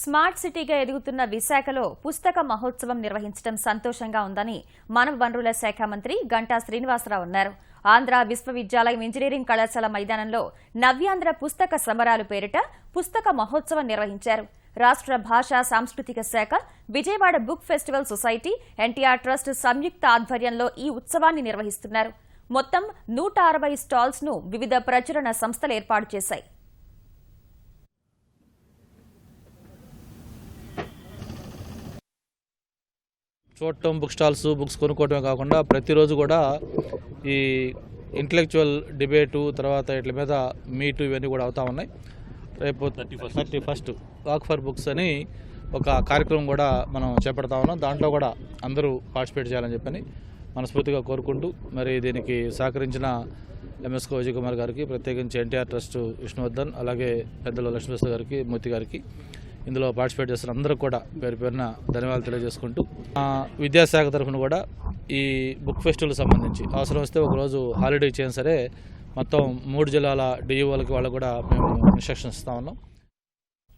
Smart సిటీగా ఎదుగుతున్న విశాఖలో పుస్తక మహోత్సవం నిర్వహించడం సంతోషంగా ఉందని మానవ వనరుల శాఖ మంత్రి గంటా శ్రీనివాసరావు అన్నారు. ఆంధ్ర విశ్వవిద్యాలయం ఇంజనీరింగ్ కళాశాల మైదానంలో నవ్యాంధ్ర పుస్తక సమరాలు పేరిట పుస్తక మహోత్సవం నిర్వహించారు. రాష్ట్ర భాషా సాంస్కృతిక శాఖ, Vijayawada book festival society, NTR trust సంయుక్త ఆధ్వర్యంలో ఈ ఉత్సవాన్ని నిర్వహిస్తున్నారు. మొత్తం 160 స్టాల్స్ ను వివిధ ప్రచురణ సంస్థలు ఏర్పాటు చేశాయి. చూడటం, బుక్ స్టాల్స్, బుక్స్ కొనుక్కోవటమే కాకుండా ప్రతిరోజు కూడా ఈ ఇంటలెక్చువల్ డిబేటు, తర్వాత వీటి మీద మీటు ఇవన్నీ కూడా అవుతా ఉన్నాయి. రేపు 31 వాక్ ఫర్ బుక్స్ అని ఒక కార్యక్రమం కూడా మనం చేపడతా ఉన్నాం. దాంట్లో కూడా అందరూ పార్టిసిపేట్ చేయాలని చెప్పని మనస్ఫూర్తిగా కోరుకుంటూ, మరి దీనికి సహకరించిన ఎంఎస్కో విజయ్ కుమార్ గారికి, ప్రత్యేకించి ఎన్టీఆర్ ట్రస్ట్ విష్ణువర్ధన్, అలాగే పెద్దలు లక్ష్మీప్రసాద్ గారికి, మూర్తి గారికి, ఇందులో పార్టిసిపేట్ చేస్తున్న అందరూ కూడా పేరు పేరున ధన్యవాదాలు తెలియజేసుకుంటూ, విద్యాశాఖ తరఫున కూడా ఈ బుక్ ఫెస్టివల్ సంబంధించి అవసరం వస్తే ఒకరోజు హాలిడే ఇచ్చినా సరే మొత్తం 3 జిల్లాల డిఈఓలకి వాళ్ళకు కూడా మేము ఇన్స్ట్రక్షన్స్ ఇస్తా ఉన్నాం.